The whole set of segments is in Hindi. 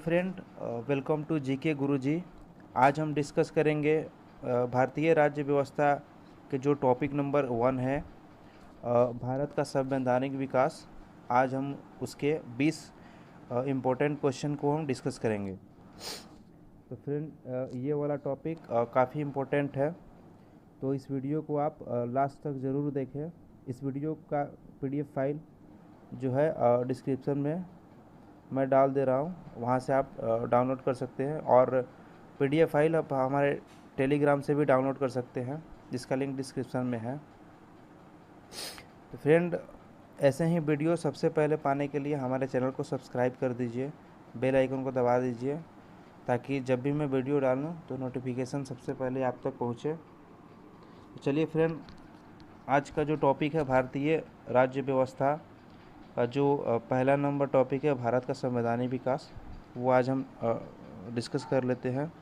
फ्रेंड, वेलकम टू जीके गुरुजी। आज हम डिस्कस करेंगे भारतीय राज्य व्यवस्था के जो टॉपिक नंबर 1 है, भारत का संवैधानिक विकास। आज हम उसके 20 इम्पोर्टेंट क्वेश्चन को हम डिस्कस करेंगे। तो फ्रेंड, ये वाला टॉपिक काफ़ी इम्पोर्टेंट है, तो इस वीडियो को आप लास्ट तक ज़रूर देखें। इस वीडियो का PDF फाइल जो है डिस्क्रिप्शन में मैं डाल दे रहा हूँ, वहाँ से आप डाउनलोड कर सकते हैं। और PDF फाइल आप हमारे टेलीग्राम से भी डाउनलोड कर सकते हैं, जिसका लिंक डिस्क्रिप्शन में है। तो फ्रेंड, ऐसे ही वीडियो सबसे पहले पाने के लिए हमारे चैनल को सब्सक्राइब कर दीजिए, बेल आइकन को दबा दीजिए, ताकि जब भी मैं वीडियो डालूँ तो नोटिफिकेशन सबसे पहले आप तक पहुँचे। तो चलिए फ्रेंड, आज का जो टॉपिक है भारतीय राज्य व्यवस्था का जो पहला नंबर टॉपिक है भारत का संवैधानिक विकास, वो आज हम डिस्कस कर लेते हैं।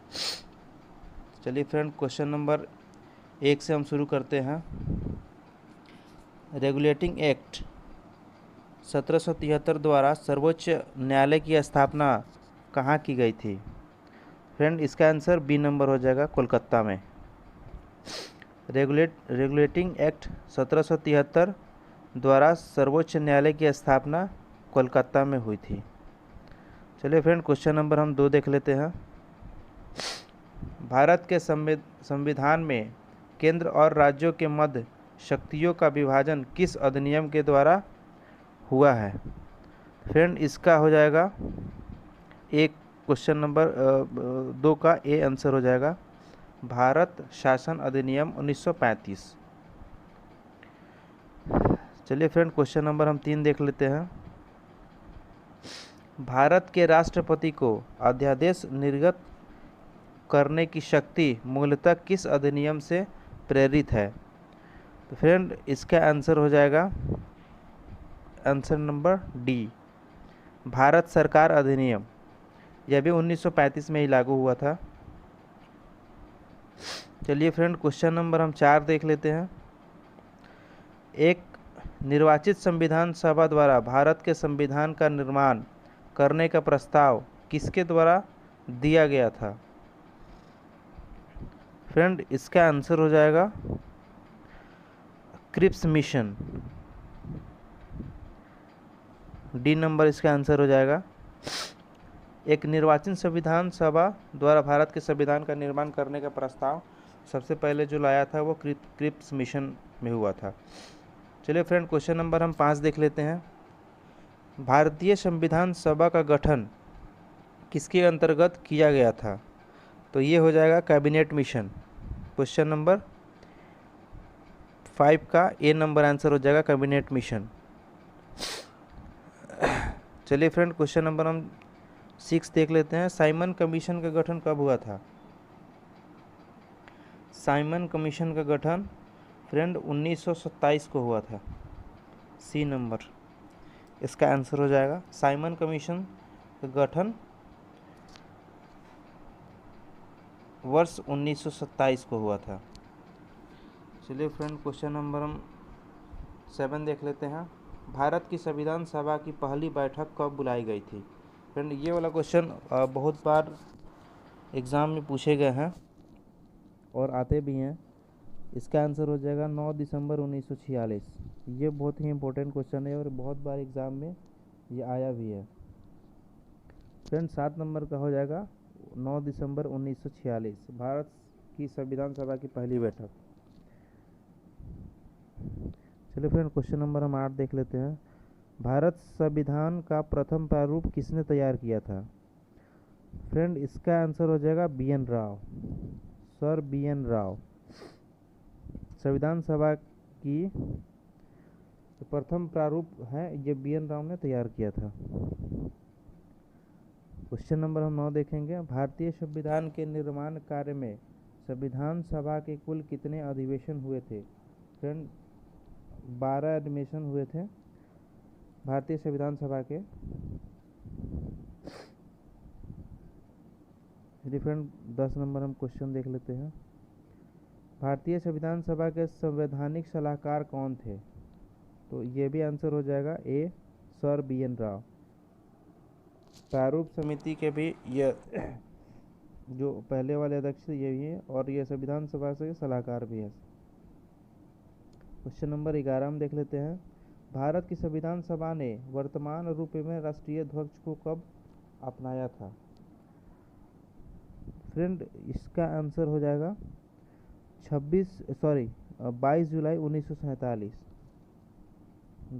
चलिए फ्रेंड, क्वेश्चन नंबर 1 से हम शुरू करते हैं। रेगुलेटिंग एक्ट 1773 द्वारा सर्वोच्च न्यायालय की स्थापना कहाँ की गई थी? फ्रेंड, इसका आंसर बी नंबर हो जाएगा, कोलकाता में। रेगुलेटिंग एक्ट 1773 द्वारा सर्वोच्च न्यायालय की स्थापना कोलकाता में हुई थी। चलिए फ्रेंड, क्वेश्चन नंबर हम 2 देख लेते हैं। भारत के संविधान में केंद्र और राज्यों के मध्य शक्तियों का विभाजन किस अधिनियम के द्वारा हुआ है? फ्रेंड, इसका हो जाएगा एक क्वेश्चन नंबर 2 का ए आंसर हो जाएगा, भारत शासन अधिनियम 1935। चलिए फ्रेंड, क्वेश्चन नंबर हम 3 देख लेते हैं। भारत के राष्ट्रपति को अध्यादेश निर्गत करने की शक्ति मूलतः किस अधिनियम से प्रेरित है? तो फ्रेंड, इसका आंसर हो जाएगा आंसर नंबर डी, भारत सरकार अधिनियम। यह भी 1935 में ही लागू हुआ था। चलिए फ्रेंड, क्वेश्चन नंबर हम 4 देख लेते हैं। एक निर्वाचित संविधान सभा द्वारा भारत के संविधान का निर्माण करने का प्रस्ताव किसके द्वारा दिया गया था? फ्रेंड, इसका आंसर हो जाएगा क्रिप्स मिशन, डी नंबर इसका आंसर हो जाएगा। एक निर्वाचित संविधान सभा द्वारा भारत के संविधान का निर्माण करने का प्रस्ताव सबसे पहले जो लाया था वो क्रिप्स मिशन में हुआ था। चलिए फ्रेंड, क्वेश्चन नंबर हम 5 देख लेते हैं। भारतीय संविधान सभा का गठन किसके अंतर्गत किया गया था? तो ये हो जाएगा कैबिनेट मिशन। क्वेश्चन नंबर 5 का ए नंबर आंसर हो जाएगा कैबिनेट मिशन। चलिए फ्रेंड, क्वेश्चन नंबर हम 6 देख लेते हैं। साइमन कमीशन का गठन कब हुआ था? साइमन कमीशन का गठन फ्रेंड 1927 को हुआ था, सी नंबर इसका आंसर हो जाएगा। साइमन कमीशन का गठन वर्ष 1927 को हुआ था। चलिए फ्रेंड, क्वेश्चन नंबर हम 7 देख लेते हैं। भारत की संविधान सभा की पहली बैठक कब बुलाई गई थी? फ्रेंड, ये वाला क्वेश्चन बहुत बार एग्ज़ाम में पूछे गए हैं और आते भी हैं। इसका आंसर हो जाएगा 9 दिसंबर 1946। ये बहुत ही इम्पोर्टेंट क्वेश्चन है और बहुत बार एग्ज़ाम में ये आया भी है। फ्रेंड, 7 नंबर का हो जाएगा 9 दिसंबर 1946, भारत की संविधान सभा की पहली बैठक। चलिए फ्रेंड, क्वेश्चन नंबर हम 8 देख लेते हैं। भारत संविधान का प्रथम प्रारूप किसने तैयार किया था? फ्रेंड, इसका आंसर हो जाएगा BN Rao, sir BN Rao. संविधान सभा की प्रथम प्रारूप है ये BN राव ने तैयार किया था। क्वेश्चन नंबर हम 9 देखेंगे। भारतीय संविधान के निर्माण कार्य में संविधान सभा के कुल कितने अधिवेशन हुए थे? फ्रेंड, 12 अधिवेशन हुए थे भारतीय संविधान सभा के। फ्रेंड, 10 नंबर हम क्वेश्चन देख लेते हैं। भारतीय संविधान सभा के संवैधानिक सलाहकार कौन थे? तो ये भी आंसर हो जाएगा ए, सर BN राव। प्रारूप समिति के भी ये जो पहले वाले अध्यक्ष यही है, और ये संविधान सभा से सलाहकार भी है। क्वेश्चन नंबर 11 हम देख लेते हैं। भारत की संविधान सभा ने वर्तमान रूप में राष्ट्रीय ध्वज को कब अपनाया था? फ्रेंड, इसका आंसर हो जाएगा 22 जुलाई 1947।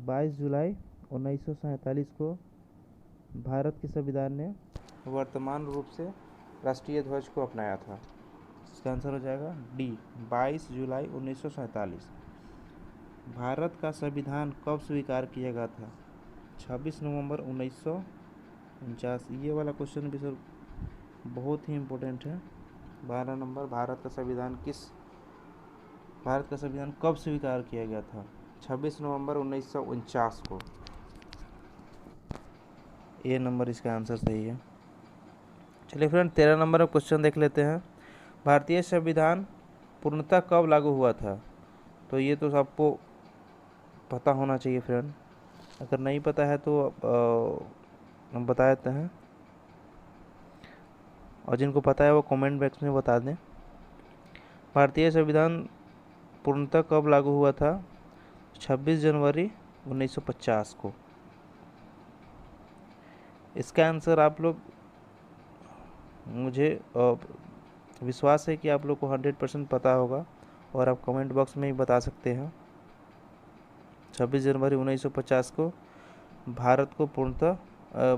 22 जुलाई 1947 को भारत के संविधान ने वर्तमान रूप से राष्ट्रीय ध्वज को अपनाया था। इसका आंसर हो जाएगा डी, 22 जुलाई 1947। भारत का संविधान कब स्वीकार किया गया था? 26 नवंबर 1949। ये वाला क्वेश्चन भी सर बहुत ही इम्पोर्टेंट है। 12 नंबर, भारत का संविधान कब स्वीकार किया गया था? 26 नवंबर 1949 को। ये नंबर इसका आंसर सही है। चलिए फ्रेंड, 13 नंबर में क्वेश्चन देख लेते हैं। भारतीय संविधान पूर्णतः कब लागू हुआ था? तो ये तो सबको पता होना चाहिए फ्रेंड। अगर नहीं पता है तो हम बता देते हैं, और जिनको पता है वो कमेंट बॉक्स में बता दें। भारतीय संविधान पूर्णतः कब लागू हुआ था? 26 जनवरी 1950 को। इसका आंसर आप लोग, मुझे विश्वास है कि आप लोग को 100% पता होगा, और आप कमेंट बॉक्स में ही बता सकते हैं। 26 जनवरी 1950 को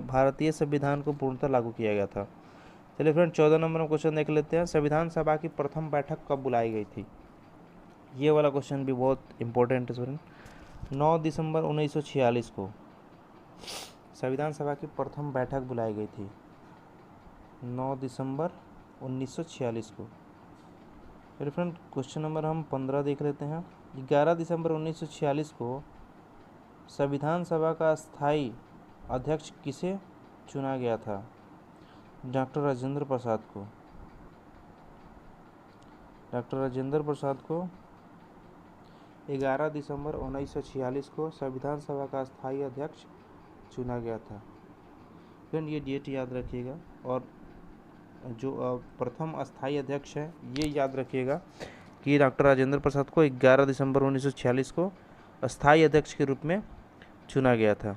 भारतीय संविधान को पूर्णतः लागू किया गया था। चलिए फ्रेंड, 14 नंबर में क्वेश्चन देख लेते हैं। संविधान सभा की प्रथम बैठक कब बुलाई गई थी? ये वाला क्वेश्चन भी बहुत इंपॉर्टेंट है फ्रेंड। 9 दिसंबर 1946 को संविधान सभा की प्रथम बैठक बुलाई गई थी। 9 दिसंबर 1946 को। फिर फ्रेंड, क्वेश्चन नंबर हम 15 देख लेते हैं। 11 दिसंबर 1946 को संविधान सभा का स्थायी अध्यक्ष किसे चुना गया था? डॉक्टर राजेंद्र प्रसाद को। डॉक्टर राजेंद्र प्रसाद को 11 दिसंबर 1946 को संविधान सभा का स्थायी अध्यक्ष चुना गया था। फ्रेंड, ये डेट याद रखिएगा, और जो प्रथम अस्थायी अध्यक्ष है ये याद रखिएगा कि डॉक्टर राजेंद्र प्रसाद को 11 दिसंबर 1946 को अस्थायी अध्यक्ष के रूप में चुना गया था।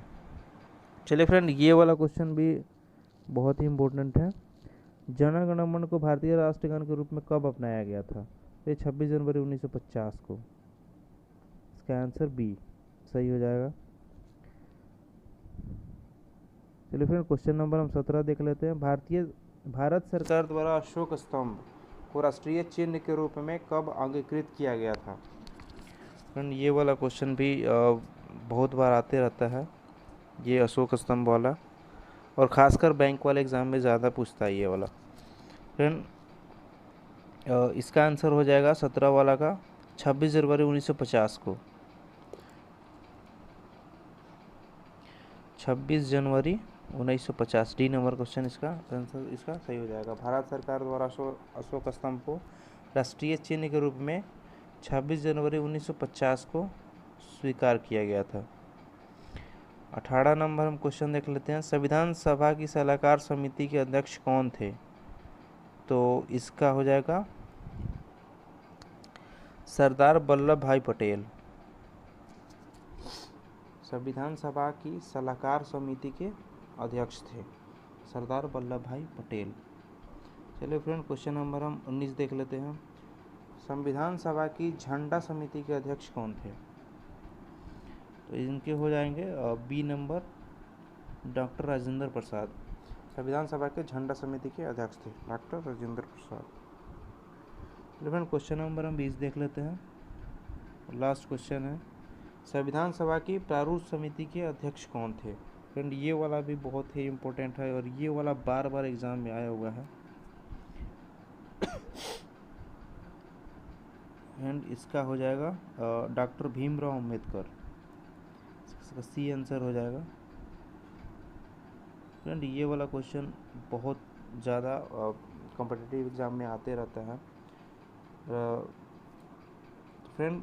चलिए फ्रेंड, ये वाला क्वेश्चन भी बहुत ही इम्पोर्टेंट है। जन गण मन को भारतीय राष्ट्रगान के रूप में कब अपनाया गया था? ये 26 जनवरी 1950 को। इसका आंसर बी सही हो जाएगा। चलिए फ्रेंड, क्वेश्चन नंबर हम 17 देख लेते हैं। भारत सरकार द्वारा अशोक स्तंभ को राष्ट्रीय चिन्ह के रूप में कब अंगीकृत किया गया था? फ्रेंड, ये वाला क्वेश्चन भी बहुत बार आते रहता है, ये अशोक स्तंभ वाला, और ख़ासकर बैंक वाले एग्ज़ाम में ज़्यादा पूछता है ये वाला। फ्रेंड, इसका आंसर हो जाएगा 17 वाला का 26 जनवरी 1950 को। 26 जनवरी 1950, डी नंबर क्वेश्चन इसका आंसर इसका सही हो जाएगा। भारत सरकार द्वारा अशोक स्तंभ को राष्ट्रीय चिन्ह के रूप में 26 जनवरी 1950 को स्वीकार किया गया था। 18 नंबर हम क्वेश्चन देख लेते हैं। संविधान सभा की सलाहकार समिति के अध्यक्ष कौन थे? तो इसका हो जाएगा सरदार वल्लभ भाई पटेल। संविधान सभा की सलाहकार समिति के अध्यक्ष थे सरदार वल्लभ भाई पटेल। चलिए फ्रेंड, क्वेश्चन नंबर हम 19 देख लेते हैं। संविधान सभा की झंडा समिति के अध्यक्ष कौन थे? तो इनके हो जाएंगे B number, doctor Rajendra Prasad. संविधान सभा के झंडा समिति के अध्यक्ष थे डॉक्टर राजेंद्र प्रसाद। चलिए फ्रेंड, क्वेश्चन नंबर हम 20 देख लेते हैं। लास्ट क्वेश्चन है, संविधान सभा की प्रारूप समिति के अध्यक्ष कौन थे? फ्रेंड, ये वाला भी बहुत ही इम्पोर्टेंट है, और ये वाला बार बार एग्जाम में आया हुआ है। एंड इसका हो जाएगा डॉक्टर भीमराव अंबेडकर। इसका सी आंसर हो जाएगा। फ्रेंड, ये वाला क्वेश्चन बहुत ज़्यादा कॉम्पिटिटिव एग्ज़ाम में आते रहता है। फ्रेंड,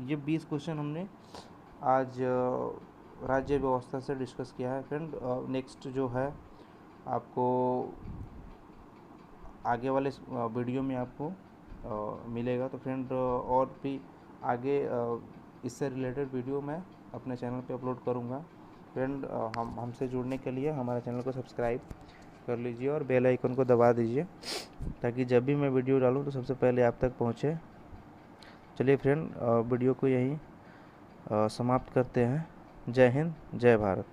ये 20 क्वेश्चन हमने आज राज्य व्यवस्था से डिस्कस किया है फ्रेंड। नेक्स्ट जो है आपको आगे वाले वीडियो में आपको मिलेगा। तो फ्रेंड और भी आगे इससे रिलेटेड वीडियो मैं अपने चैनल पे अपलोड करूँगा। फ्रेंड हमसे जुड़ने के लिए हमारे चैनल को सब्सक्राइब कर लीजिए और बेल आइकन को दबा दीजिए, ताकि जब भी मैं वीडियो डालूँ तो सबसे पहले आप तक पहुँचे। चलिए फ्रेंड वीडियो को यहीं समाप्त करते हैं। जय हिंद, जय भारत।